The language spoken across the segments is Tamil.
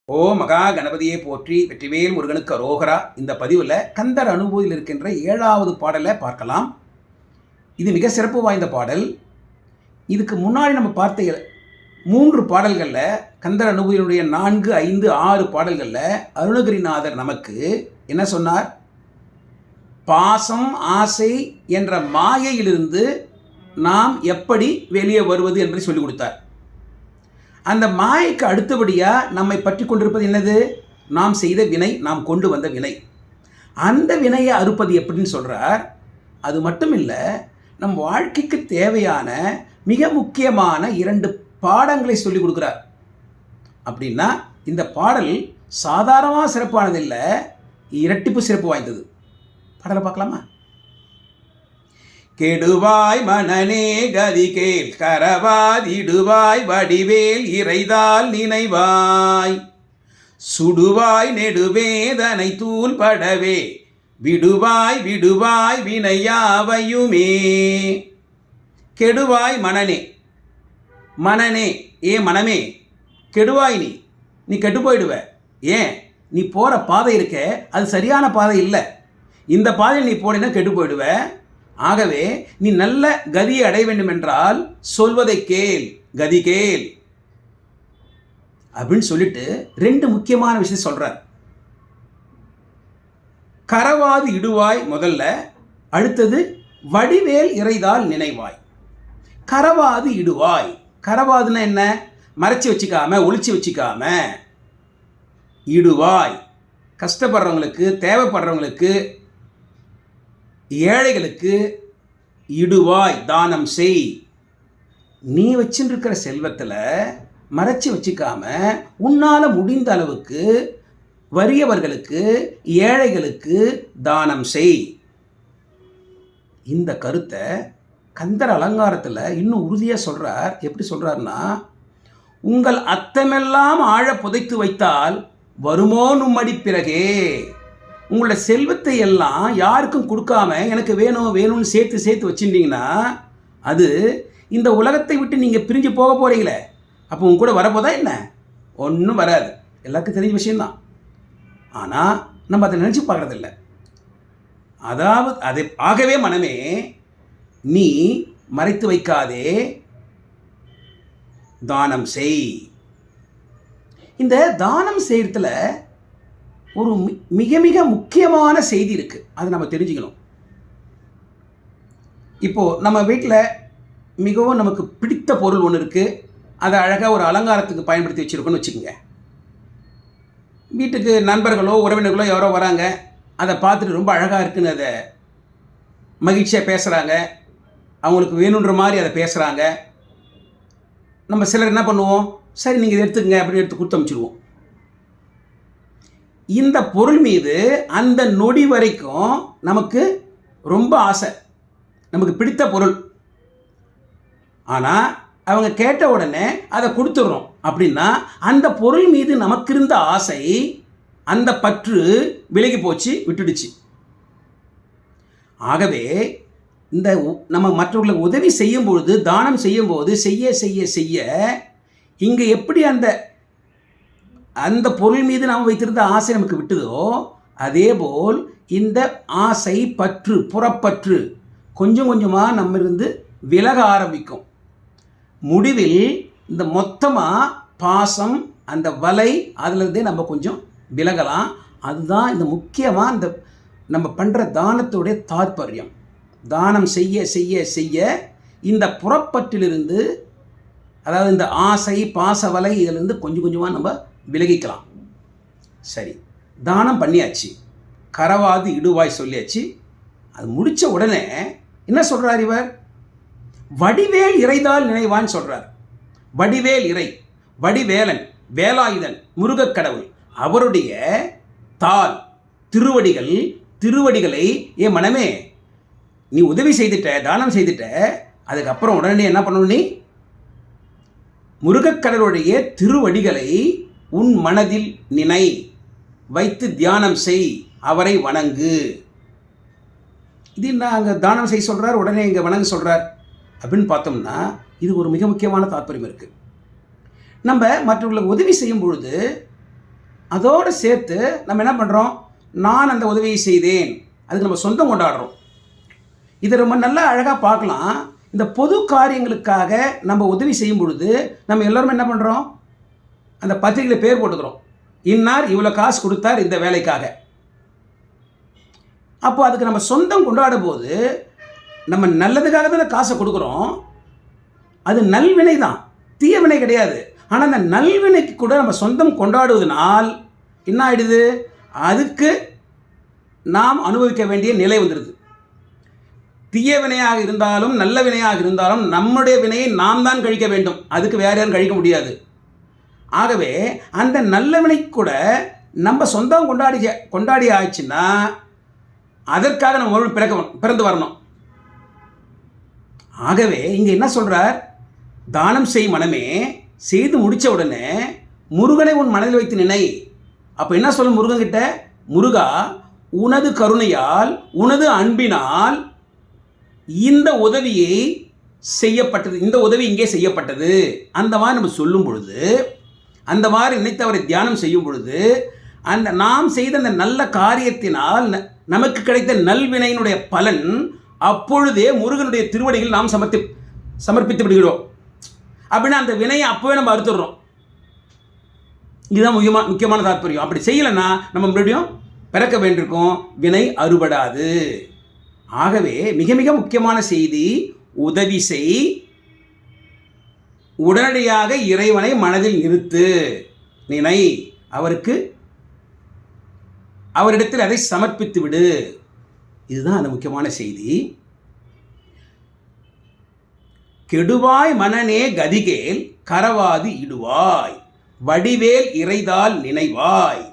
ஓ மகா கணபதியை போற்றி வெற்றிவேல் முருகனுக்கு அரோகரா. இந்த பதிவில் கந்தர் அனுபூதியில் இருக்கின்ற 7வது பாடலை பார்க்கலாம். இது மிக சிறப்பு வாய்ந்த பாடல். இதுக்கு முன்னாடி நம்ம பார்த்த 3 பாடல்களில் கந்தர் அனுபூதியினுடைய 4, 5, 6 பாடல்களில் அருணகிரிநாதர் நமக்கு என்ன சொன்னார்? பாசம் ஆசை என்ற மாயையிலிருந்து நாம் எப்படி வெளியே வருவது என்பதை சொல்லிக் கொடுத்தார். அந்த மாயைக்கு அடுத்தபடியாக நம்மை பற்றி கொண்டிருப்பது என்னது? நாம் செய்த வினை, நாம் கொண்டு வந்த வினை. அந்த வினையை அறுப்பது எப்படின்னு சொல்கிறார். அது மட்டும் இல்லை, நம் வாழ்க்கைக்கு தேவையான மிக முக்கியமான 2 பாடங்களை சொல்லிக் கொடுக்குறார். அப்படின்னா இந்த பாடல் சாதாரணமாக சிறப்பானது இல்லை, இரட்டிப்பு சிறப்பு வாய்ந்தது. பாடலை பார்க்கலாமா? கெடுவாய் மனனே கதிகேல் கரவாதிடுவாய் வடிவேல் இறைதால் நினைவாய் சுடுவாய் நெடுவேதனை தூள் படவே விடுவாய் விடுவாய் வினையாவையுமே. கெடுவாய் மனனே, மனனே ஏ மனமே, கெடுவாய் நீ கெட்டு போயிடுவ. ஏன்? நீ போகிற பாதை இருக்க, அது சரியான பாதை இல்லை. இந்த பாதையில் நீ போனீன்னா கெட்டு போயிடுவ. ஆகவே நீ நல்ல கதியை அடைய வேண்டும் என்றால் சொல்வதை கேள், கதி கேள் அப்படின்னு சொல்லிட்டு 2 முக்கியமான விஷயம் சொல்றார். கரவாது இடுவாய் முதல்ல, அடுத்தது வடிவேல் இறைதால் நினைவாய். கரவாது இடுவாய், கரவாதுன்னா என்ன? மறைச்சி வச்சுக்காம, ஒளிச்சு வச்சுக்காம இடுவாய். கஷ்டப்படுறவங்களுக்கு, தேவைப்படுறவங்களுக்கு, ஏழைகளுக்கு இடுவாய், தானம் செய். நீ வச்சுருக்கிற செல்வத்தில் மறைச்சி வச்சுக்காம உன்னால் முடிந்த அளவுக்கு வறியவர்களுக்கு, ஏழைகளுக்கு தானம் செய். இந்த கருத்தை கந்தர் அலங்காரத்தில் இன்னும் உறுதியாக சொல்கிறார். எப்படி சொல்கிறார்னா, உங்கள் அத்தமெல்லாம் ஆழ புதைத்து வைத்தால் வருமோ நும்மடி பிறகே. உங்களோட செல்வத்தை எல்லாம் யாருக்கும் கொடுக்காம எனக்கு வேணும் வேணும்னு சேர்த்து வச்சுட்டிங்கன்னா அது இந்த உலகத்தை விட்டு நீங்கள் பிரிஞ்சு போக போகிறீங்களே, அப்போ உங்க கூட வரப்போதா என்ன? ஒன்றும் வராது. எல்லாருக்கும் தெரிஞ்ச விஷயம்தான். ஆனால் நம்ம அதை நினச்சி பார்க்குறதில்ல. அதாவது ஆகவே மனமே, நீ மறைத்து வைக்காதே, தானம் செய். இந்த தானம் செய்யறதுல ஒரு மிக மிக முக்கியமான செய்தி இருக்குது. அதை நம்ம தெரிஞ்சுக்கணும். இப்போது நம்ம வீட்டில் மிகவும் நமக்கு பிடித்த பொருள் ஒன்று இருக்குது. அதை அழகாக ஒரு அலங்காரத்துக்கு பயன்படுத்தி வச்சுருக்கோன்னு வச்சுக்கோங்க. வீட்டுக்கு நண்பர்களோ உறவினர்களோ யாரோ வராங்க, அதை பார்த்துட்டு ரொம்ப அழகாக இருக்குன்னு அதை மகிழ்ச்சியாக பேசுகிறாங்க, அவங்களுக்கு வேணுன்ற மாதிரி அதை பேசுகிறாங்க. நம்ம சிலர் என்ன பண்ணுவோம்? சரி நீங்கள் இதை எடுத்துக்கங்க அப்படின்னு எடுத்து கொடுத்து அனுப்பிச்சிடுவோம். இந்த பொருள் மீது அந்த நொடி வரைக்கும் நமக்கு ரொம்ப ஆசை, நமக்கு பிடித்த பொருள். ஆனால் அவங்க கேட்ட உடனே அதை கொடுத்துட்றோம். அப்படின்னா அந்த பொருள் மீது நமக்கு இருந்த ஆசை, அந்த பற்று விலகி போச்சு, விட்டுடுச்சு. ஆகவே இந்த நம்ம மற்றவர்களுக்கு உதவி செய்யும் பொழுது, தானம் செய்யும் போது செய்ய செய்ய செய்ய இங்கே எப்படி அந்த பொருள் மீது நாம் வைத்திருந்த ஆசை நமக்கு விட்டுதோ, அதேபோல் இந்த ஆசை, பற்று, புறப்பற்று கொஞ்சம் கொஞ்சமாக நம்ம இருந்து விலக ஆரம்பிக்கும். முடிவில் இந்த மொத்தமாக பாசம், அந்த வலை, அதிலிருந்தே நம்ம கொஞ்சம் விலகலாம். அதுதான் இந்த முக்கியமாக இந்த நம்ம பண்ணுற தானத்துடைய தாற்பயம். தானம் செய்ய செய்ய செய்ய இந்த புறப்பற்றிலிருந்து, அதாவது இந்த ஆசை, பாச வலை, இதிலிருந்து கொஞ்சம் கொஞ்சமாக நம்ம விலகிக்கலாம். சரி, தானம் பண்ணியாச்சு, கரவாது இடுவாய் சொல்லியாச்சு. அது முடித்த உடனே என்ன சொல்கிறார் இவர்? வடிவேல் இறைதால் நினைவான்னு சொல்கிறார். வடிவேல் இறை, வடிவேலன், வேலாயுதன், முருகக் கடவுள், அவருடைய தாள் திருவடிகள், திருவடிகளை என் மனமே நீ உதவி செய்துட்ட, தானம் செய்துட்ட, அதுக்கப்புறம் உடனே என்ன பண்ணணும்? நீ முருகக்கடவுளுடைய திருவடிகளை உன் மனதில் நினை வைத்து தியானம் செய், அவரை வணங்கு. இது நாங்கள் தானம் செய்ய சொல்கிறார், உடனே இங்கே வணங்க சொல்கிறார் அப்படின்னு பார்த்தோம்னா இது ஒரு மிக முக்கியமான தாற்பயம் இருக்குது. நம்ம மற்றவர்களுக்கு உதவி செய்யும் பொழுது அதோடு சேர்த்து நம்ம என்ன பண்ணுறோம், நான் அந்த உதவியை செய்தேன், அதுக்கு நம்ம சொந்தம் கொண்டாடுறோம். இதை ரொம்ப நல்லா அழகாக பார்க்கலாம். இந்த பொது காரியங்களுக்காக நம்ம உதவி செய்யும் பொழுது நம்ம எல்லோருமே என்ன பண்ணுறோம், அந்த பத்திரிகையில் பேர் போட்டுக்கிறோம், இன்னார் இவ்வளோ காசு கொடுத்தார் இந்த வேலைக்காக. அப்போ அதுக்கு நம்ம சொந்தம் கொண்டாடும் போது நம்ம நல்லதுக்காக தான் காசை கொடுக்குறோம். அது நல்வினை தான், தீய வினை கிடையாது. ஆனால் அந்த நல்வினைக்கு கூட நம்ம சொந்தம் கொண்டாடுவதனால் என்ன ஆகிடுது, அதுக்கு நாம் அனுபவிக்க வேண்டிய நிலை வந்துடுது. தீய வினையாக இருந்தாலும் நல்ல வினையாக இருந்தாலும் நம்முடைய வினையை நாம் தான் கழிக்க வேண்டும், அதுக்கு வேற யாரும் கழிக்க முடியாது. ஆகவே அந்த நல்ல வினை கூட நம்ம சொந்தம் கொண்டாடி ஆயிடுச்சுன்னா அதற்காக நம்ம மறுபடியும் பிறந்து வரணும். ஆகவே இங்கே என்ன சொல்கிறார், தானம் செய் மனமே, செய்து முடித்த உடனே முருகனை உன் மனதில் வைத்து நினை. அப்போ என்ன சொல்லும் முருகன்கிட்ட, முருகா உனது கருணையால் உனது அன்பினால் இந்த உதவியை செய்யப்பட்டது, இந்த உதவி இங்கே செய்யப்பட்டது, அந்த மாதிரி நம்ம சொல்லும் பொழுது, அந்த மாதிரி நினைத்தவரை தியானம் செய்யும் பொழுது அந்த நாம் செய்த அந்த நல்ல காரியத்தினால் நமக்கு கிடைத்த நல்வினையினுடைய பலன் அப்பொழுதே முருகனுடைய திருவடிகள் நாம் சமர்ப்பித்து விடுகிறோம். அப்படின்னா அந்த வினையை அப்போவே நம்ம அறுத்துடுறோம். இதுதான் முக்கியமான தாற்பயம். அப்படி செய்யலைன்னா நம்ம மறுபடியும் பிறக்க வேண்டியிருக்கும், வினை அறுபடாது. ஆகவே மிக மிக முக்கியமான செய்தி, உதவி செய், உடனடியாக இறைவனை மனதில் நிறுத்து, நினை, அவரிடத்தில் அதை சமர்ப்பித்து விடு. இதுதான் அந்த முக்கியமான செய்தி. கெடுவாய் மனநே கதிகேல் கரவாது இடுவாய், வடிவேல் இறைதால் நினைவாய்,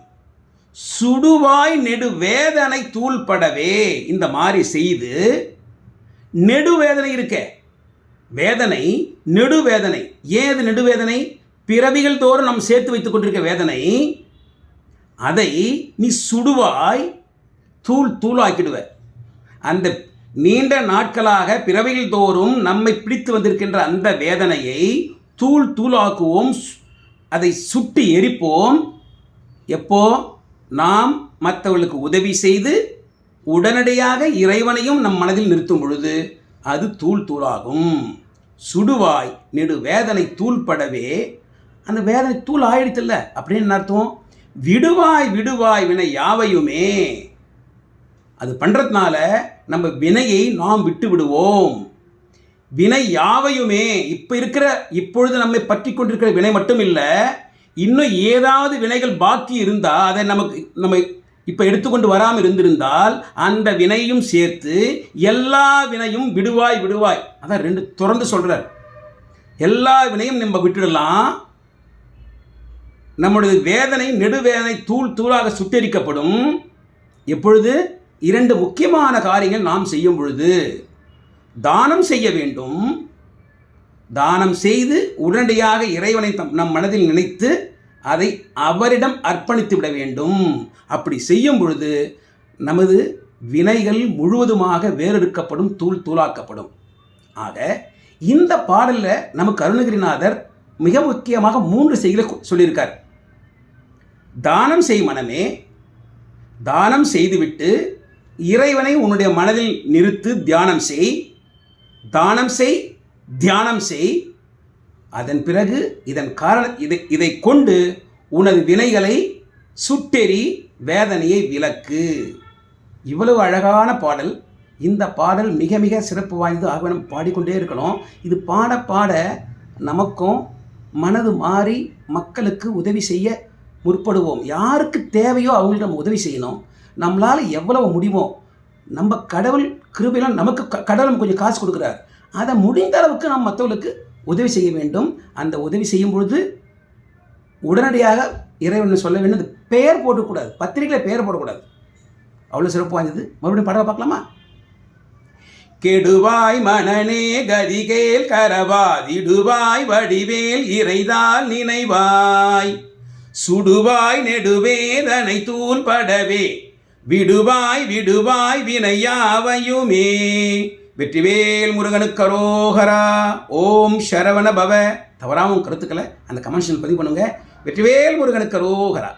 சுடுவாய் நெடு வேதனை தூள்படவே. இந்த மாதிரி செய்து நெடுவேதனை இருக்க, வேதனை நெடுவேதனை. ஏது நெடுவேதனை? பிறவிகள் தோறும் நாம் சேர்த்து வைத்துக் கொண்டிருக்க வேதனை, அதை நீ சுடுவாய், தூளாக்கிடுவ. அந்த நீண்ட நாட்களாக பிறவிகள் தோறும் நம்மை பிடித்து வந்திருக்கின்ற அந்த வேதனையை தூளாக்குவோம், அதை சுட்டி எரிப்போம். எப்போ? நாம் மற்றவர்களுக்கு உதவி செய்து உடனடியாக இறைவனையும் நம் மனதில் நிறுத்தும் பொழுது அது தூளாகும். சுடுவாய் நெடு வேதனை தூள்படவே. அந்த வேதனை தூள் ஆயிடுத்தில்ல, அப்படின்னு அர்த்தம், விடுவாய் விடுவாய் வினை யாவையுமே. அது பண்ணுறதுனால நம்ம வினையை நாம் விட்டு விடுவோம். வினை யாவையுமே, இப்பொழுது நம்மை பற்றி கொண்டிருக்கிற வினை மட்டும் இல்லை, இன்னும் ஏதாவது வினைகள் பாக்கி இருந்தால் அதை நம்ம இப்போ எடுத்துக்கொண்டு வராமல் இருந்திருந்தால் அந்த வினையும் சேர்த்து எல்லா வினையும் விடுவாய் விடுவாய். அதான் ரெண்டு தொடர்ந்து சொல்கிறார். எல்லா வினையும் நம்ம விட்டுடலாம். நம்முடைய வேதனை நெடுவேதனை தூளாக சுட்டெரிக்கப்படும். எப்பொழுது? இரண்டு முக்கியமான காரியங்கள் நாம் செய்யும் பொழுது. தானம் செய்ய வேண்டும், தானம் செய்து உடனடியாக இறைவனை நம் மனதில் நினைத்து அதை அவரிடம் அர்ப்பணித்து விட வேண்டும். அப்படி செய்யும் பொழுது நமது வினைகள் முழுவதுமாக வேறெடுக்கப்படும், தூளாக்கப்படும். ஆக இந்த பாடலில் நமக்கு அருணகிரிநாதர் மிக முக்கியமாக 3 செய்திகளை சொல்லியிருக்கார். தானம் செய் மனமே, தானம் செய்துவிட்டு இறைவனை உன்னுடைய மனதில் நிறுத்து, தியானம் செய். தானம் செய், தியானம் செய். அதன் பிறகு இதை கொண்டு உனது வினைகளை சுட்டெறி, வேதனையை விலக்கு. இவ்வளவு அழகான பாடல். இந்த பாடல் மிக மிக சிறப்பு வாய்ந்தது. ஆக நம்ம பாடிக்கொண்டே இருக்கணும். இது பாட பாட நமக்கும் மனது மாறி மக்களுக்கு உதவி செய்ய முற்படுவோம். யாருக்கு தேவையோ அவங்களுக்கு நம்ம உதவி செய்யணும். நம்மளால் எவ்வளவு முடியுமோ, நம்ம கடவுள் கிருபையில நமக்கு கடவுள் கொஞ்சம் காசு கொடுக்குறார், அதை முடிந்த அளவுக்கு நாம் மற்றவர்களுக்கு உதவி செய்ய வேண்டும். அந்த உதவி செய்யும் பொழுது உடனடியாக இறைவன் சொல்ல வேண்டும். அந்த பெயர் போடக்கூடாது, பத்திரிகையில் பெயர் போடக்கூடாது. அவ்வளோ சிறப்பு வாய்ந்தது. மறுபடியும் பாடலை பார்க்கலாமா? கெடுவாய் மனநே கதிகேல் கரவாதிடுவாய், வடிவேல் இறைதால் நினைவாய், சுடுவாய் நெடுவேதனை தூள்படவே, விடுவாய் விடுவாய் வினையாவையுமே. வெற்றிவேல் முருகனுக்கு அரோகரா. ஓம் சரவண பவ. தவறாமல் கருத்துக்களை அந்த கமெண்ட்ஸில் பதிவு பண்ணுங்க. வெற்றிவேல் முருகனுக்கு அரோகரா.